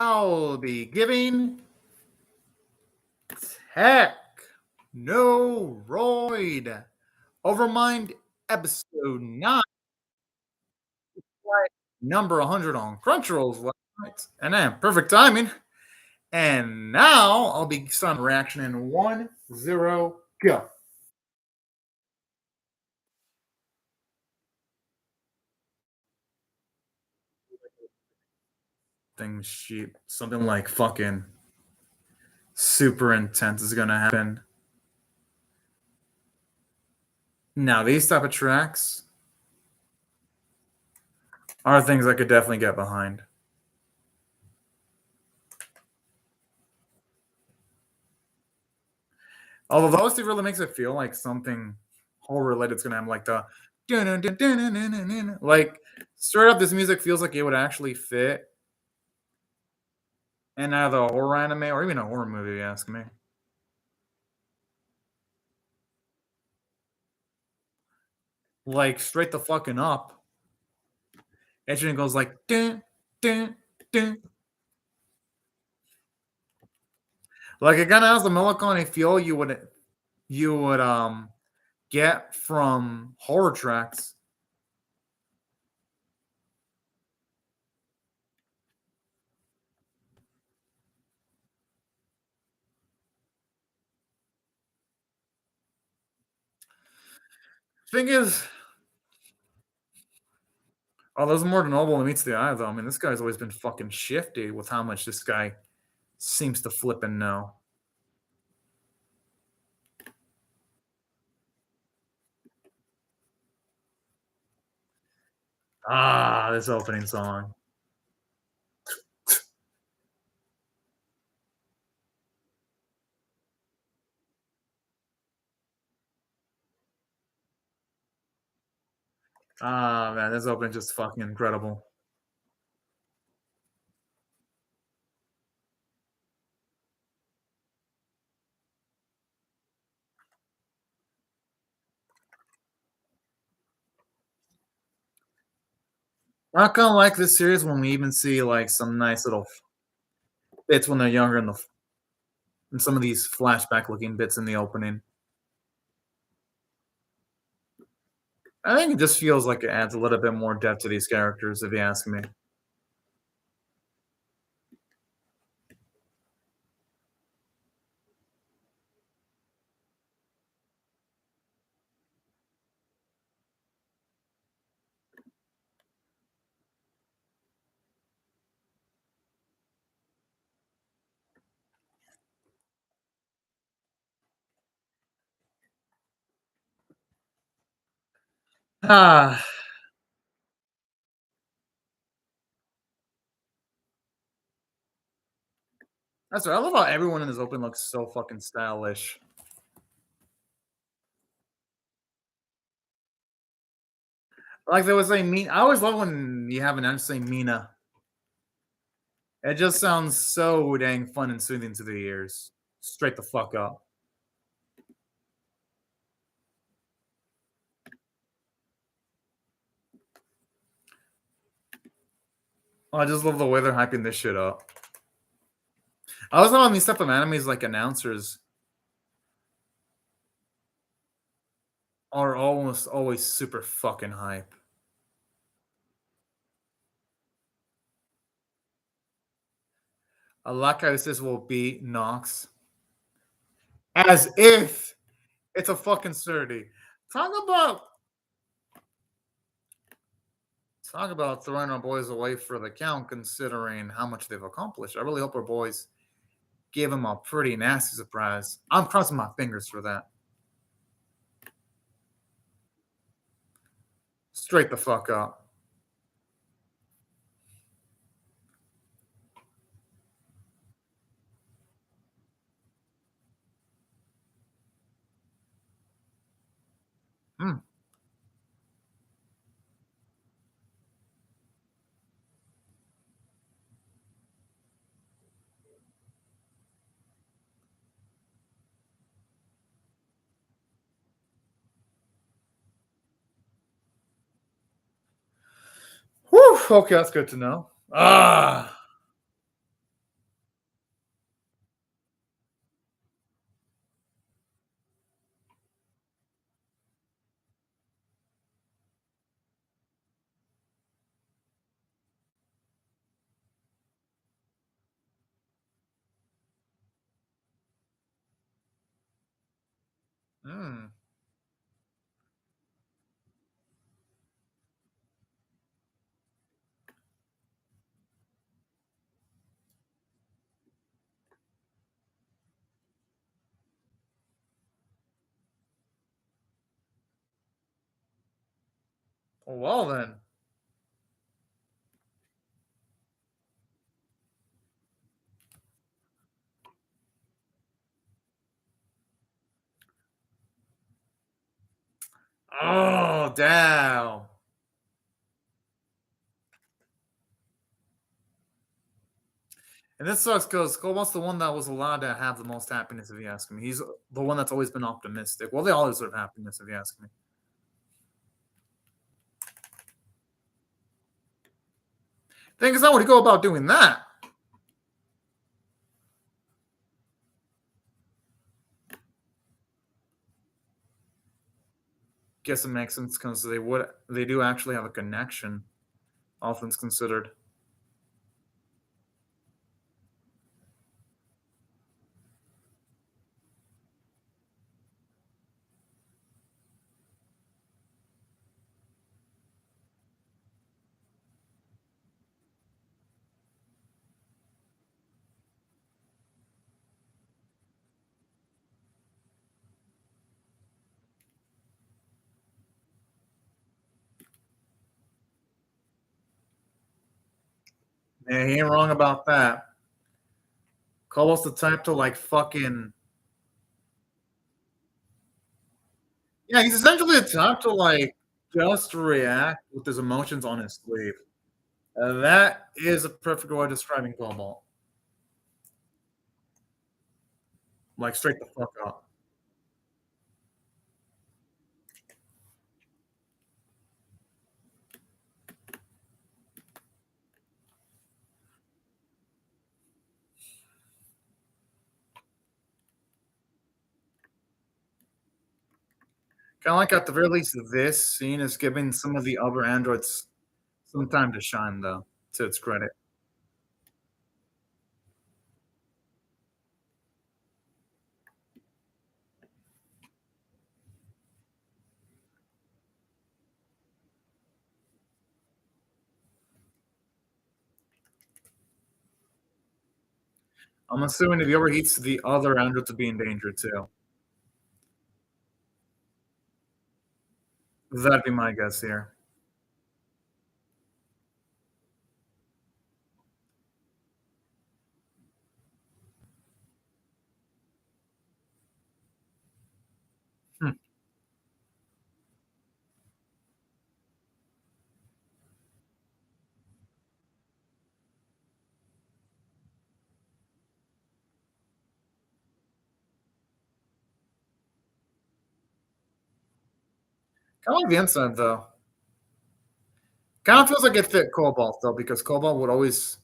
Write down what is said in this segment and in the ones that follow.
I'll be giving Technoroid Overmind episode 9, number 100 on Crunchyroll's last night. And then perfect timing. And now I'll be starting reaction in 1-0 go. Things sheep. Something like fucking super intense is gonna happen. Now these type of tracks are things I could definitely get behind. Although the OST really makes it feel like something horror related is gonna have like the like straight up this music feels like it would actually fit in either a horror anime or even a horror movie, if you ask me. Like straight the fucking up. It goes like dun, dun, dun. Like it kind of has the melancholy feel you would get from horror tracks. Thing is, oh, there's more than noble than meets the eye, though. I mean, this guy's always been fucking shifty with how much this guy seems to flip and know. Ah, this opening song. Ah, man, this opening just fucking incredible. I kind of like this series when we even see like some nice little bits when they're younger in some of these flashback looking bits in the opening. I think it just feels like it adds a little bit more depth to these characters, if you ask me. Ah, that's right. I love how everyone in this open looks so fucking stylish. Like they would say, mean. I always love when you have an answer say Mina. It just sounds so dang fun and soothing to the ears. Straight the fuck up. I just love the way they're hyping this shit up. I always love on these type of animes, like announcers are almost always super fucking hype. I like how this will beat Nox as if it's a fucking sturdy. Talk about talk about throwing our boys away for the count, considering how much they've accomplished. I really hope our boys give them a pretty nasty surprise. I'm crossing my fingers for that. Straight the fuck up. Hmm. Whew, okay, that's good to know. Ah. Well then. Oh, damn. And this sucks because Cobalt's the one that was allowed to have the most happiness, if you ask me. He's the one that's always been optimistic. Well, they all deserve happiness, if you ask me. Thing is, how would he go about doing that? Guess it makes sense because they do actually have a connection, all things considered. Yeah, he ain't wrong about that. Cobalt's the type to like fucking yeah. He's essentially the type to like just react with his emotions on his sleeve. That is a perfect way of describing Cobalt. Like straight the fuck up. Kind of like at the very least, this scene is giving some of the other androids some time to shine, though, to its credit. I'm assuming if he overheats, the other androids will be in danger too. That'd be my guess here. Hmm. Kind of like the inside, though. Kind of feels like it fit Cobalt, though, because Cobalt would always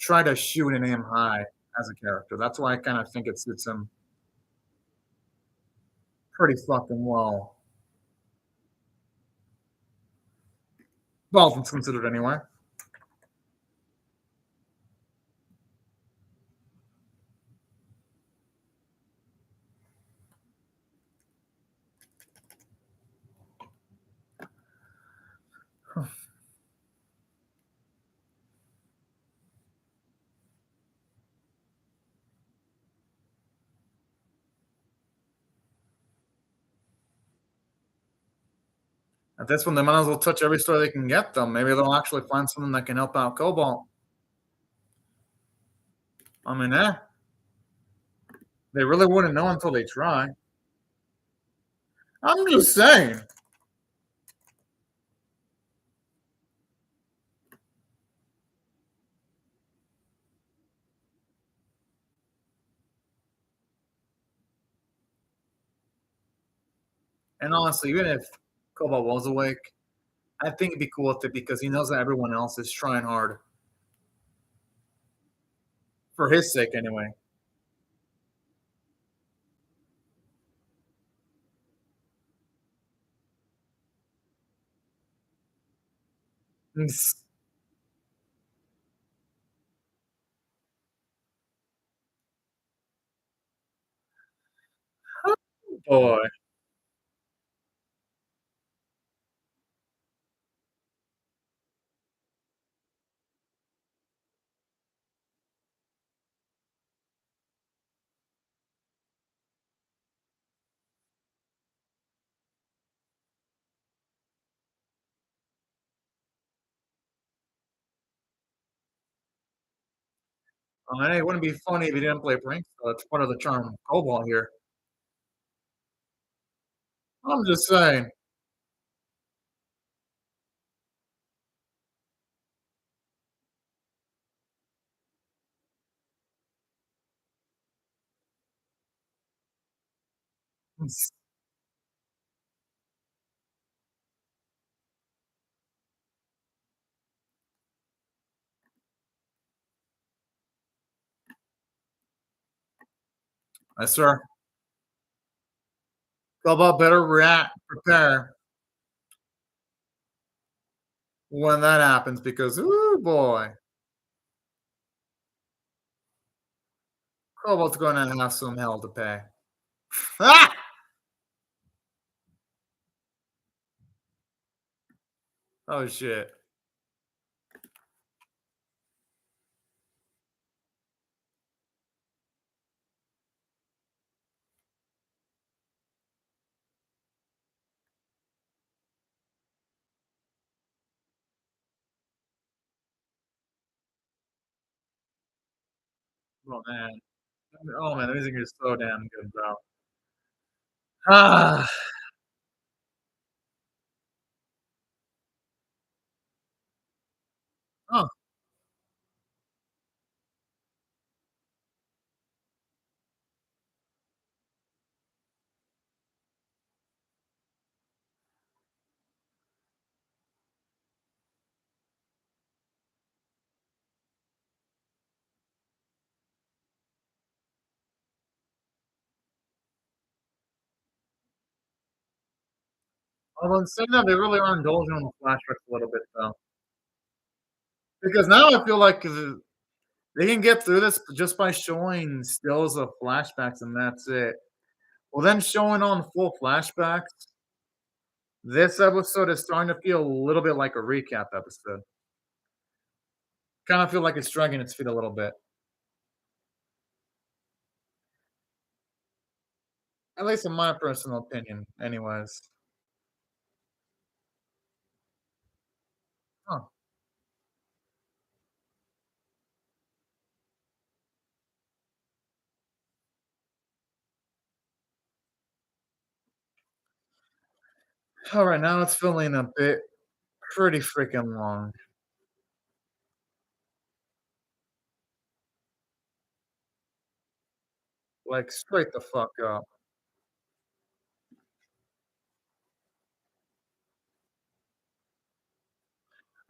try to shoot and aim high as a character. That's why I kind of think it suits him pretty fucking well. Well, things considered, anyway. At this one, they might as well touch every story they can get, though. Maybe they'll actually find something that can help out Cobalt. I mean, they really wouldn't know until they try. I'm just saying. And honestly, even if Cobalt was awake, I think it'd be cool with it because he knows that everyone else is trying hard for his sake, anyway. Boy, I mean, it wouldn't be funny if he didn't play pranks, so it's part of the charm of Cobalt here. I'm just saying. Yes, sir. Cobalt better react, prepare when that happens because, ooh boy, Cobalt's gonna have some hell to pay. Ah! Oh shit. Oh man. Oh man, the music is so damn good, bro. Ah. Oh, although in saying that, they really are indulging on the flashbacks a little bit though. Because now I feel like they can get through this just by showing stills of flashbacks and that's it. Well, then showing on full flashbacks, this episode is starting to feel a little bit like a recap episode. Kind of feel like it's dragging its feet a little bit. At least in my personal opinion, anyways. Huh. All right, now it's feeling a bit pretty freaking long. Like straight the fuck up.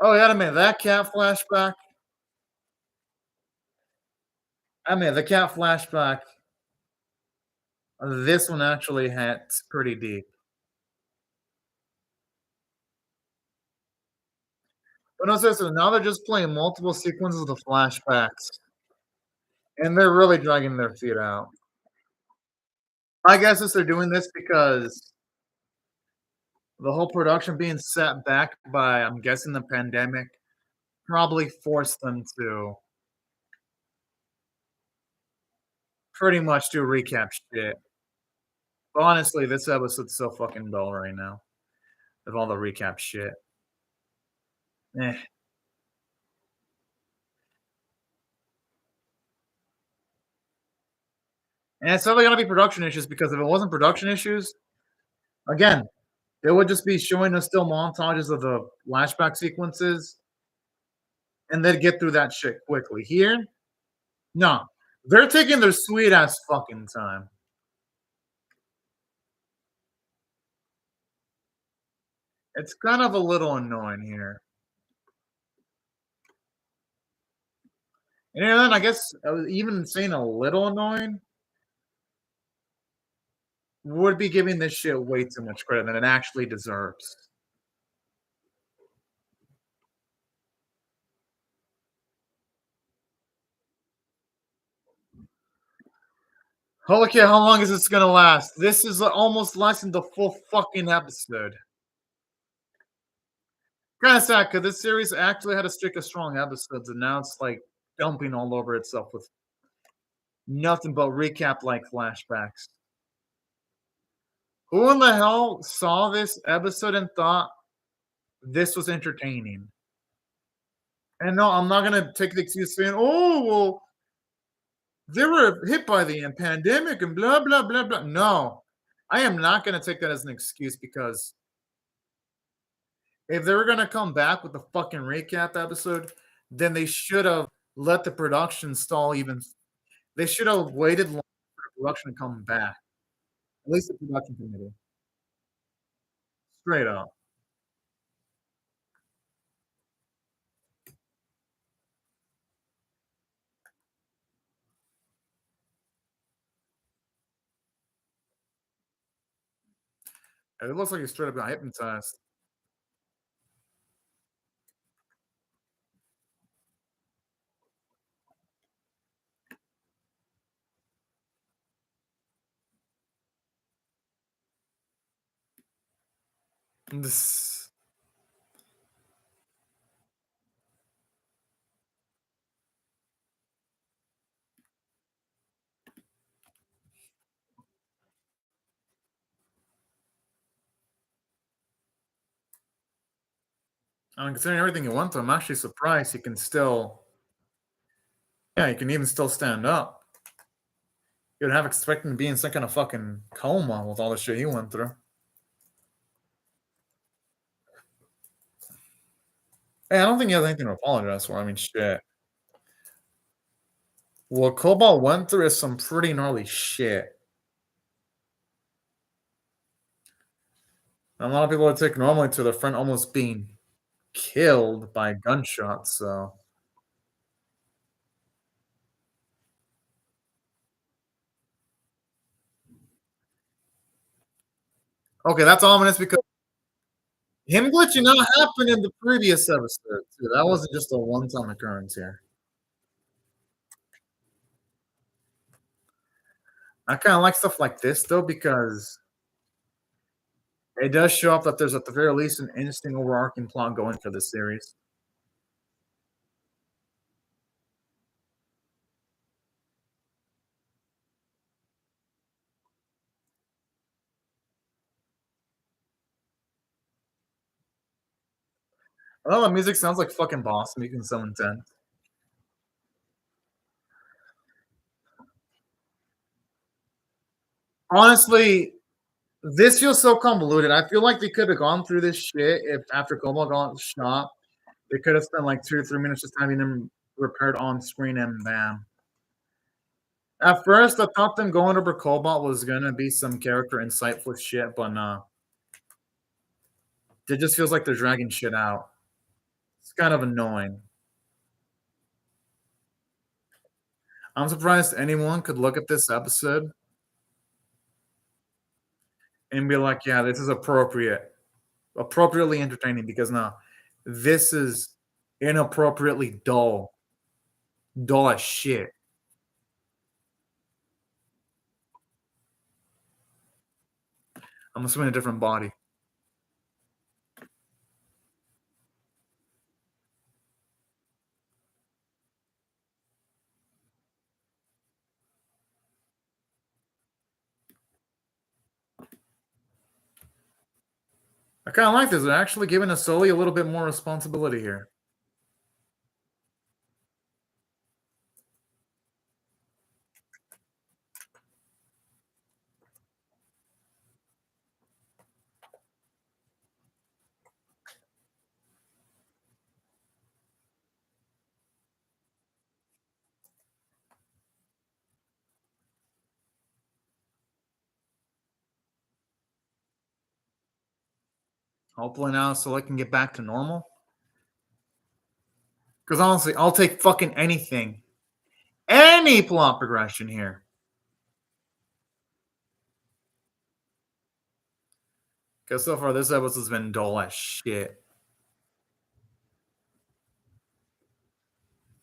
Oh yeah, I mean that cat flashback. I mean the cat flashback. This one actually hits pretty deep. But no, seriously, now they're just playing multiple sequences of the flashbacks, and they're really dragging their feet out. I guess is they're doing this because the whole production being set back by, I'm guessing, the pandemic probably forced them to pretty much do recap shit. But honestly, this episode's so fucking dull right now with all the recap shit. Eh. And it's definitely gonna be production issues because if it wasn't production issues, again, they would just be showing us still montages of the flashback sequences and they'd get through that shit quickly. Here, no. They're taking their sweet ass fucking time. It's kind of a little annoying here. And then I guess even saying a little annoying would be giving this shit way too much credit than it actually deserves. Holy cow, how long is this gonna last? This is almost lasting the full fucking episode. Kind of sad because this series actually had a streak of strong episodes, and now it's like dumping all over itself with nothing but recap like flashbacks. Who in the hell saw this episode and thought this was entertaining? And no, I'm not gonna take the excuse saying, "Oh, well, They were hit by the pandemic and blah blah blah blah. No, I am not going to take that as an excuse because if they were going to come back with the fucking recap episode, then they should have let the production stall even. They should have waited longer for the production to come back. At least the production committee, straight up. It looks like he straight up got hypnotized. This, I mean, considering everything he went through, I'm actually surprised he can still. Yeah, he can even still stand up. You'd have expected him to be in some kind of fucking coma with all the shit he went through. Hey, I don't think he has anything to apologize for. I mean, shit. What Cobalt went through is some pretty gnarly shit. A lot of people would take normally to their friend almost being killed by gunshots. So okay, that's ominous because him glitching out happened in the previous episode too. That wasn't just a one-time occurrence here. I kind of like stuff like this though because it does show up that there's at the very least an interesting overarching plot going for this series. Oh, the music sounds like fucking boss music in some intent. Honestly, this feels so convoluted. I feel like they could have gone through this shit if after Cobalt got shot, they could have spent like 2 to 3 minutes just having him repaired on screen and bam. At first, I thought them going over Cobalt was gonna be some character insightful shit, but nah. It just feels like they're dragging shit out. It's kind of annoying. I'm surprised anyone could look at this episode and be like, "Yeah, this is appropriately entertaining." Because now, this is inappropriately dull as shit. I'm assuming a different body. I kind of like this. They're actually giving a Sully a little bit more responsibility here. Hopefully now Sully can get back to normal. Because honestly, I'll take fucking anything. Any plot progression here. Because so far this episode's been dull as shit.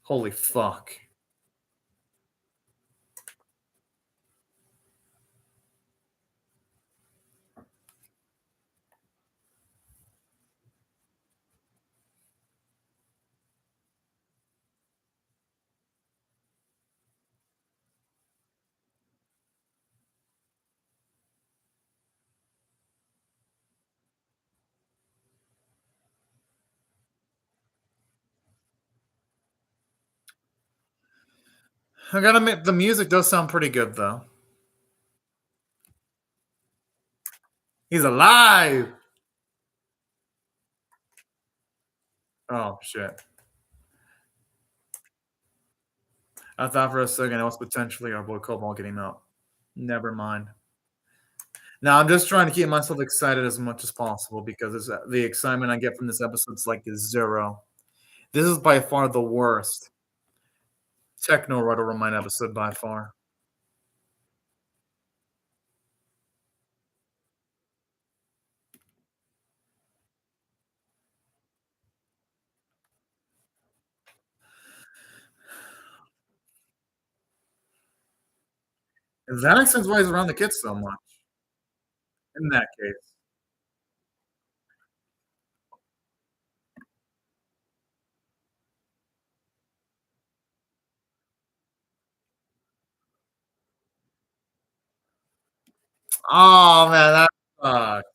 Holy fuck. I gotta admit, the music does sound pretty good though. He's alive. Oh shit! I thought for a second it was potentially our boy Cobalt getting out. Never mind. Now I'm just trying to keep myself excited as much as possible because the excitement I get from this episode is like zero. This is by far the worst Technoroid OVERMIND episode by far. That explains why he's around the kids so much. In that case. Oh man, that sucks.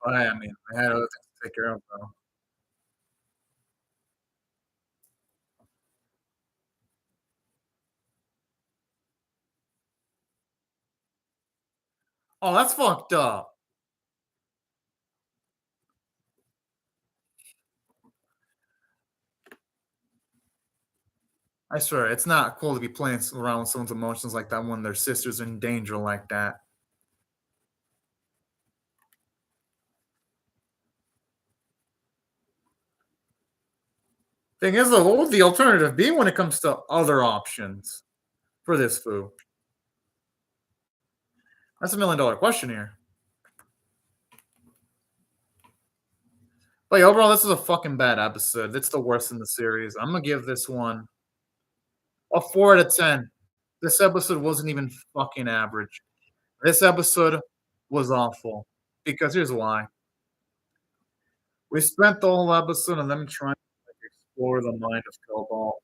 But I mean, I had other things to take care of though. Oh, that's fucked up. I swear, it's not cool to be playing around with someone's emotions like that when their sister's in danger like that. Thing is, though, what would the alternative be when it comes to other options for this food? That's $1 million question here. But yeah, overall, this is a fucking bad episode. It's the worst in the series. I'm gonna give this one a 4 out of 10. This episode wasn't even fucking average. This episode was awful. Because here's why. We spent the whole episode on them trying to like, explore the mind of Cobalt.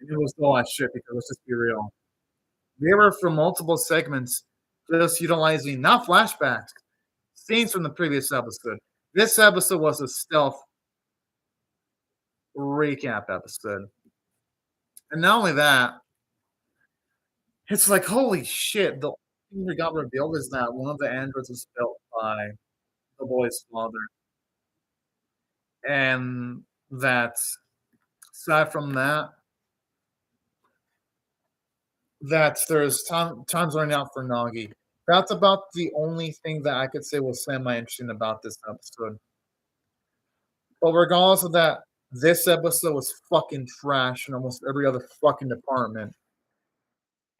And it was all that shit because let's just be real. They were for multiple segments just utilizing not flashbacks, scenes from the previous episode. This episode was a stealth recap episode. And not only that, it's like, holy shit, the thing that got revealed is that one of the androids was built by the boy's father. And that aside from that, that there's time's running out for Nagi. That's about the only thing that I could say was semi-interesting about this episode. But regardless of that, this episode was fucking trash in almost every other fucking department.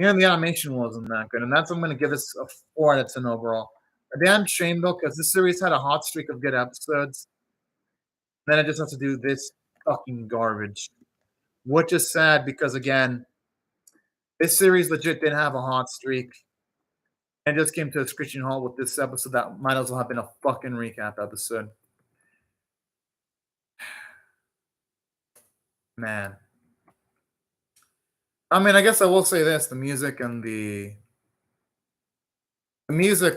And the animation wasn't that good. And that's I'm gonna give this a 4 out of 10 overall. A damn shame though, because this series had a hot streak of good episodes. Then I just have to do this fucking garbage. Which is sad because again, this series legit didn't have a hot streak. And just came to a screeching halt with this episode that might as well have been a fucking recap episode. Man. I mean, I guess I will say this: the music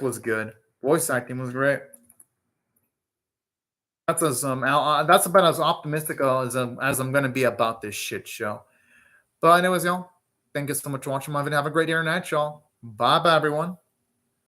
was good. Voice acting was great. That's about as optimistic as I'm gonna be about this shit show. But anyways, y'all, thank you so much for watching my video. Have a great day or night, y'all. Bye bye, everyone.